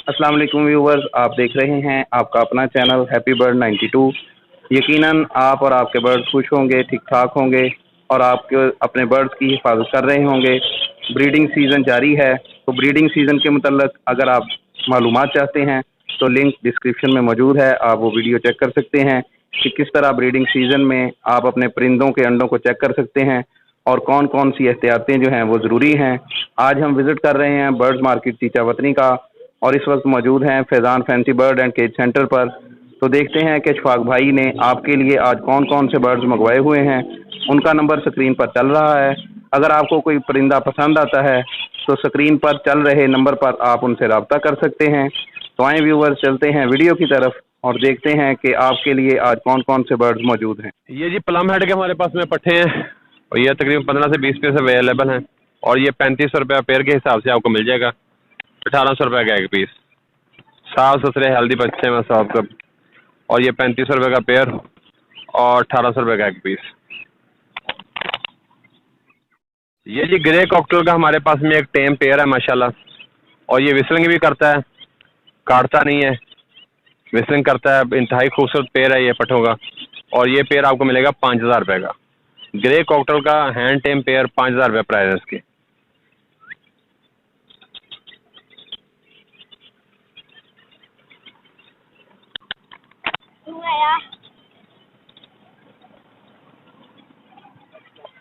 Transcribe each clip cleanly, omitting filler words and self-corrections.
अस्सलाम वालेकुम व्यूवर्स, आप देख रहे हैं आपका अपना चैनल हैप्पी बर्ड 92। यकीनन आप और आपके बर्ड्स खुश होंगे, ठीक ठाक होंगे और आपके अपने बर्ड्स की हिफाजत कर रहे होंगे। ब्रीडिंग सीज़न जारी है, तो ब्रीडिंग सीज़न के मुतल्लिक़ अगर आप मालूमात चाहते हैं तो लिंक डिस्क्रिप्शन में मौजूद है, आप वो वीडियो चेक कर सकते हैं कि किस तरह ब्रीडिंग सीज़न में आप अपने परिंदों के अंडों को चेक कर सकते हैं और कौन कौन सी एहतियातें जो हैं वो ज़रूरी हैं। आज हम विज़िट कर रहे हैं बर्ड्स मार्केट चीचा वतनी का और इस वक्त मौजूद हैं Faizan fancy bird and cage centre पर। तो देखते हैं कि अशफाक भाई ने आपके लिए आज कौन कौन से बर्ड्स मंगवाए हुए हैं। उनका नंबर स्क्रीन पर चल रहा है। अगर आपको कोई परिंदा पसंद आता है तो स्क्रीन पर चल रहे नंबर पर आप उनसे रब्ता कर सकते हैं। तो आए व्यूवर्स, चलते हैं वीडियो की तरफ और देखते हैं कि आपके लिए आज कौन कौन से बर्ड्स मौजूद हैं। ये जी प्लम हेड के हमारे पास में पट्टे हैं और ये तकरीबन 15 से 20 पीस अवेलेबल हैं और ये 3500 रुपये पेयर के हिसाब से आपको मिल जाएगा। 1800 रुपये का एक पीस, साफ सुथरे हेल्दी बच्चे हैं सब का। और ये 3500 रुपये का पेयर और 1800 रुपये का एक पीस। ये जी ग्रे कॉकटेल का हमारे पास में एक टेम पेयर है माशाल्लाह, और ये विस्लिंग भी करता है, काटता नहीं है, विस्लिंग करता है। इंतहाई खूबसूरत पेयर है ये पट्टों का और ये पेयर आपको मिलेगा 5000 रुपये का। ग्रे कॉकटेल का हैंड टेम पेयर 5000 रुपये प्राइस है इसकी।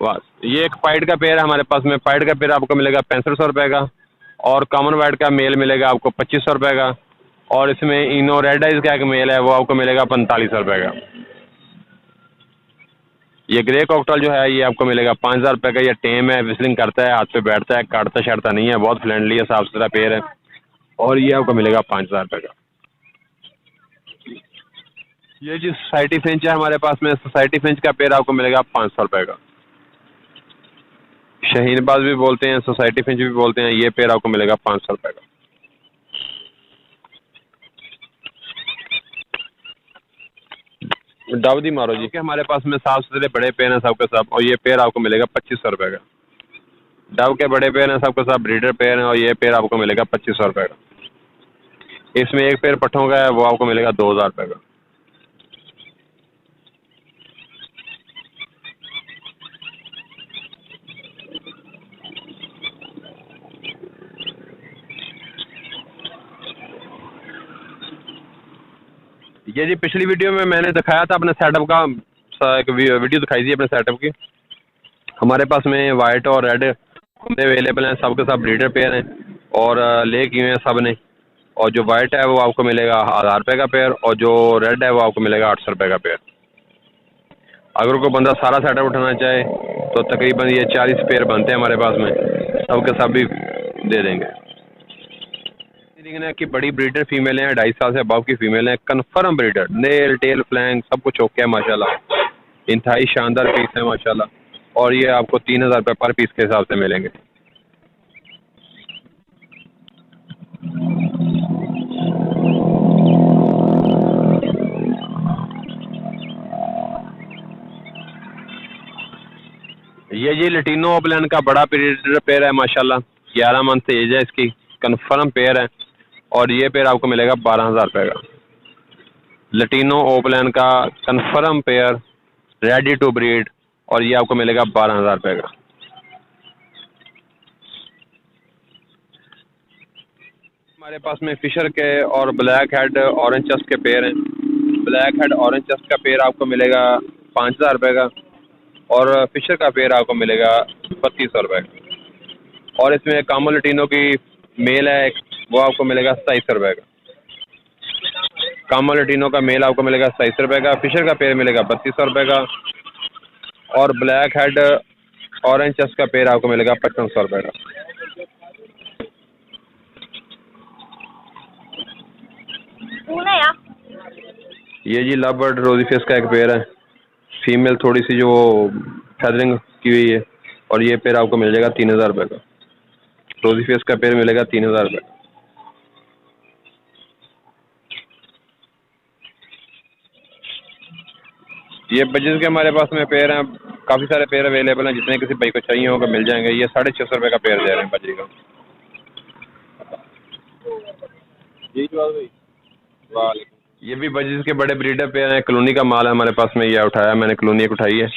वाह, ये एक पाइड का पेयर है हमारे पास में। पाइड का पेयर आपको मिलेगा 6500 रुपये का और कॉमन वाइट का मेल मिलेगा आपको 2500 रुपये का और इसमें इनो रेड आइज का एक मेल है वो आपको मिलेगा 4500 रुपये का। ये ग्रे कॉकटेल जो है ये आपको मिलेगा 5000 रुपये का। ये टेम है, विस्लिंग करता है, हाथ पे बैठता है, काटता शाटता नहीं है, बहुत फ्रेंडली है, साफ सुथरा पेयर है और ये आपको मिलेगा 5000 रुपये का। ये जो सोसाइटी फिंच है हमारे पास में, सोसाइटी फिंच का पेयर आपको मिलेगा 500 रुपये का। शाहीनबाज भी बोलते हैं, सोसाइटी फिंच भी बोलते हैं। ये पेयर आपको मिलेगा 500 रुपये का। दाऊदी मारो जी के हमारे पास में साफ सुथरे बड़े पेयर हैं सब के सब और ये पेयर आपको मिलेगा 2500 रुपये का। डव के बड़े पेयर हैं सब के सब, ब्रीडर पेयर हैं और ये पेयर आपको मिलेगा 2500 रुपये का। इसमें एक पेयर पट्ठों का है वो आपको मिलेगा 2000 रुपये का। ये जी पिछली वीडियो में मैंने दिखाया था अपने सेटअप का, एक वीडियो दिखाई थी अपने सेटअप की। हमारे पास में वाइट और रेड अवेलेबल हैं, सब के सब ब्रीडर पेयर हैं और ले किए हैं सब ने। और जो वाइट है वो आपको मिलेगा 1000 रुपये का पेयर और जो रेड है वो आपको मिलेगा 800 रुपये का पेयर। अगर कोई बंदा सारा सेटअप उठाना चाहे तो तकरीबन ये 40 पेयर बनते हैं हमारे पास में, सब के सब भी दे देंगे। कि बड़ी ब्रीडर फीमेल हैं, 2.5 साल से अबव की फीमेल हैं, कन्फर्म ब्रीडर, नेल टेल फ्लैंग सब कुछ ओके है माशाल्लाह। इंतहाई शानदार पीस है माशाल्लाह और ये आपको 3000 रुपये पर पीस के हिसाब से मिलेंगे। ये जी लटीनो ओपलैंड का बड़ा ब्रीडर पेयर है माशाल्लाह, 11 मंथ एज है इसकी, कन्फर्म पेयर है और ये पेयर आपको मिलेगा 12000 रुपये का। लटीनो ओपलैंड का confirm pair ready to breed और ये आपको मिलेगा 12000 रुपये का। हमारे पास में फिशर के और ब्लैक हेड ऑरेंज चस्ट के पेयर हैं। ब्लैक हेड ऑरेंज चस्ट का पेयर आपको मिलेगा 5000 रुपये का और फिशर का पेयर आपको मिलेगा 3200 रुपये का। और इसमें कामो लटीनो की मेल है वो आपको मिलेगा 2700 रुपये का। कामो लटीनो का मेल आपको मिलेगा 2700 रुपये का। फिशर का पेयर मिलेगा 3200 रुपये का और ब्लैक हेड ऑरेंज चस्ट का पेयर आपको मिलेगा 5500 रुपये का। ये जी लव बर्ड रोजी फेस का एक पेयर है, फीमेल थोड़ी सी जो फेदरिंग की हुई है और ये पेयर आपको मिल जाएगा 3000 रुपये का। रोजी फेस का पेयर मिलेगा 3000 रुपये। ये बजेस के हमारे पास में पेयर हैं, काफ़ी सारे पेयर अवेलेबल हैं, जितने किसी भाई को चाहिए होगा मिल जाएंगे। ये 650 रुपये का पेयर दे रहे हैं बजरी का। जी जवाब भाई। वालेकुम। ये भी बजीज के बड़े ब्रीडर पेयर हैं, कॉलोनी का माल है हमारे पास में, ये उठाया मैंने, कॉलोनी एक उठाई है।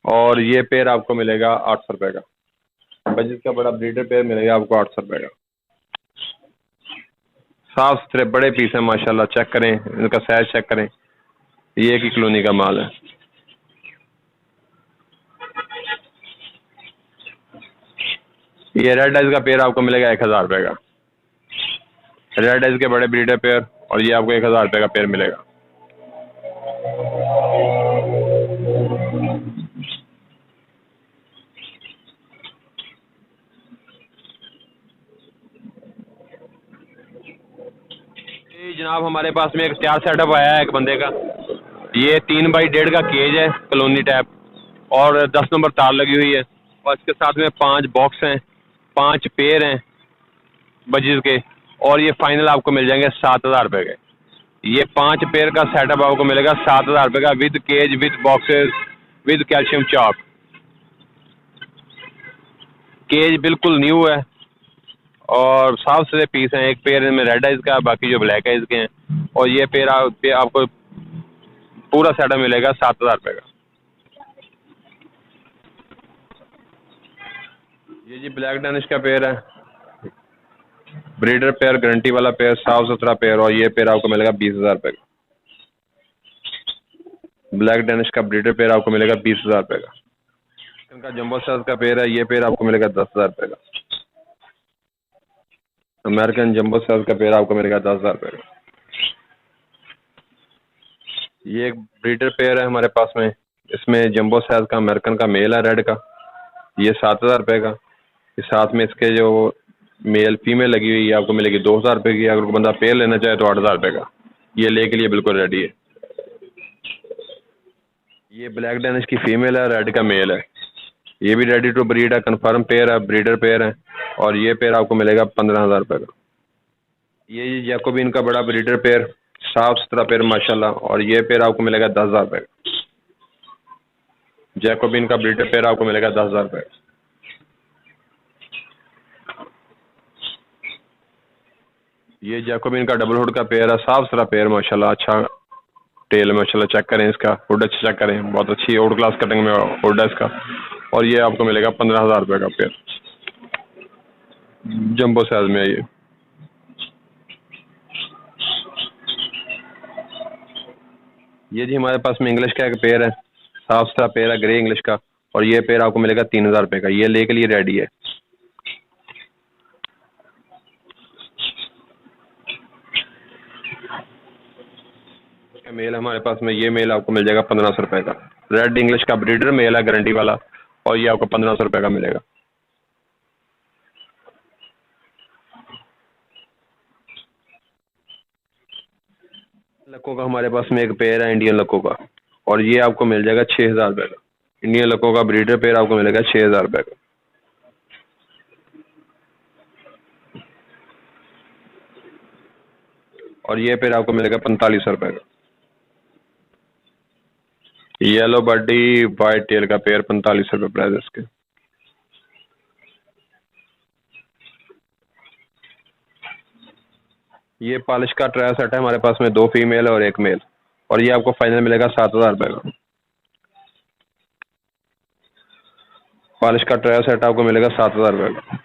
और ये पेयर आपको मिलेगा 800 रुपये का। बजीज का बड़ा ब्रीडर पेयर मिलेगा आपको 800 रुपये का। साफ सुथरे बड़े पीस हैं माशाल्लाह, चेक करें इनका साइज चेक करें। ये एक ही कॉलोनी का माल है। ये रेड आइज का पेयर आपको मिलेगा 1000 रुपये का। रेड आइज के बड़े ब्रीडर पेयर, और ये आपको 1000 रुपये का पेयर मिलेगा। ये जनाब हमारे पास में एक तैयार सेटअप आया है एक बंदे का। ये 3x1.5 का केज है कॉलोनी टाइप, और 10 नंबर तार लगी हुई है, और इसके साथ में 5 बॉक्स हैं, 5 पेयर हैं बजीज के, और ये फाइनल आपको मिल जाएंगे 7000 रुपये के। ये 5 पेयर का सेटअप आपको मिलेगा 7000 रुपये का, with cage, with boxes, with calcium chalk. Cage बिल्कुल न्यू है और साफ सुथरे पीस हैं। एक पेयर में रेड आइज का, बाकी जो ब्लैक आइज के हैं। और ये पेयर आपको पूरा सेटअप मिलेगा 7000 रुपये का। ये जी ब्लैक डेनिश का पेयर है, ब्रीडर पेयर, गारंटी वाला पेयर, साफ सुथरा पेयर, और ये पेयर आपको मिलेगा 20000 रुपये का। ब्लैक डेनिश का ब्रीडर पेयर आपको मिलेगा 20000 रुपये का। इनका जंबो साइज का पेयर है, ये पेयर आपको मिलेगा 10000 रुपये का। अमेरिकन जंबो साइज का पेयर आपको मिलेगा 10000 रुपये का। ये एक ब्रीडर पेयर है हमारे पास में, इसमें जंबो साइज का अमेरिकन का मेल है रेड का, ये 7000 रुपये का। इस साथ में इसके जो मेल फीमेल लगी हुई है आपको मिलेगी 2000 रुपये की। अगर बंदा पेयर लेना चाहे तो 8000 रुपये का। ये ले के लिए बिल्कुल रेडी है। ये ब्लैक डेनिश की फीमेल है, रेड का मेल है, ये भी रेडी टू ब्रीड है, कंफर्म पेयर है, ब्रीडर पेयर है, और ये पेयर आपको मिलेगा 15000 रुपये का। ये जैकोबिन का बड़ा ब्रीडर पेयर, साफ सुथरा पेयर माशाल्लाह, और ये पेयर आपको मिलेगा 10000 रुपये का। जैकोबिन का ब्रीडर पेयर आपको मिलेगा 10000 रुपये का। ये जैकोबिन का डबल हुड का पेयर है, साफ सुथरा पेयर माशाल्लाह, अच्छा टेल माशाल्लाह, चेक करें इसका हुड, अच्छा चेक करें, बहुत अच्छी आउट क्लास कटिंग में हुड है इसका। और ये आपको मिलेगा 15000 रुपये का पेयर, जंबो साइज में है ये। ये जी हमारे पास में इंग्लिश का एक पेयर है, साफ सुथरा पेयर है, ग्रे इंग्लिश का, और ये पेयर आपको मिलेगा 3000 रुपये का। ये ले के लिए रेडी है। मेल हमारे पास में, ये मेल आपको मिल जाएगा 1500 रुपये का। रेड इंग्लिश का ब्रीडर मेल है, गारंटी वाला, और ये आपको 1500 रुपये का मिलेगा। लक्कों का हमारे पास में एक पेयर है इंडियन लक्कों का, और ये आपको मिल जाएगा 6000 रुपये का। इंडियन लक्कों का ब्रीडर पेयर आपको मिलेगा 6000 रुपये का। और ये पेयर आपको मिलेगा 4500 रुपये का। येलो बॉडी वाइट टेल का पेयर 4500 रुपये प्राइस इसके। ये पॉलिश का ट्रायल सेट है हमारे पास में, 2 फीमेल और 1 मेल, और ये आपको फाइनल मिलेगा 7000 रुपये का। पॉलिश का ट्रायल सेट आपको मिलेगा 7000 रुपये का।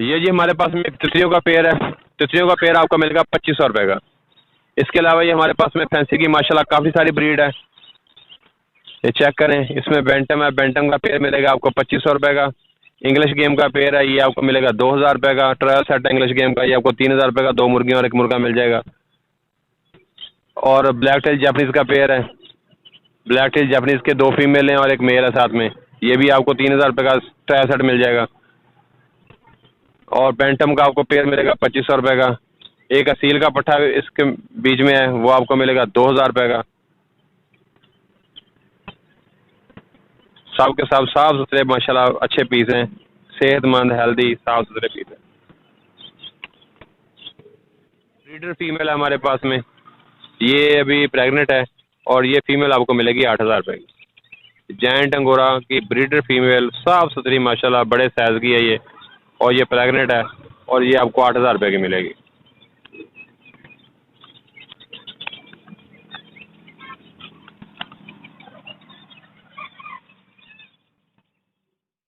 ये जी हमारे पास में तितलियों का पेयर है, तितलियों का पेयर आपको मिलेगा 2500 रुपये का। इसके अलावा ये हमारे पास में फैंसी की माशाल्लाह काफ़ी सारी ब्रीड है, ये चेक करें। इसमें बेंटम है, बेंटम का पेयर मिलेगा आपको 2500 रुपये का। इंग्लिश गेम का पेयर है, ये आपको मिलेगा 2000 रुपये का। ट्रायल सेट है इंग्लिश गेम का, ये आपको 3000 रुपये का, 2 मुर्गियाँ और 1 मुर्गा मिल जाएगा। और ब्लैक टेल जापानीज़ का पेयर है, ब्लैक टेल जापानीज़ के 2 फीमेल हैं और 1 मेल है साथ में, ये भी आपको 3000 रुपये का ट्रायल सेट मिल जाएगा। और बेंटम का आपको पेयर मिलेगा 2500 रुपये का। एक असील का पट्ठा इसके बीच में है, वो आपको मिलेगा 2000 रुपये का। सब के सब साफ सुथरे माशाल्लाह अच्छे पीस हैं, सेहतमंद, हेल्दी, साफ सुथरे पीस हैं। ब्रीडर फीमेल है हमारे पास में, ये अभी प्रेग्नेंट है, और ये फीमेल आपको मिलेगी 8000 रुपये की। जैंट अंगोरा की ब्रीडर फीमेल, साफ सुथरी माशाल्लाह, बड़े साइज़ की है ये, और ये प्रेगनेंट है, और ये आपको 8,000 रुपये की मिलेगी।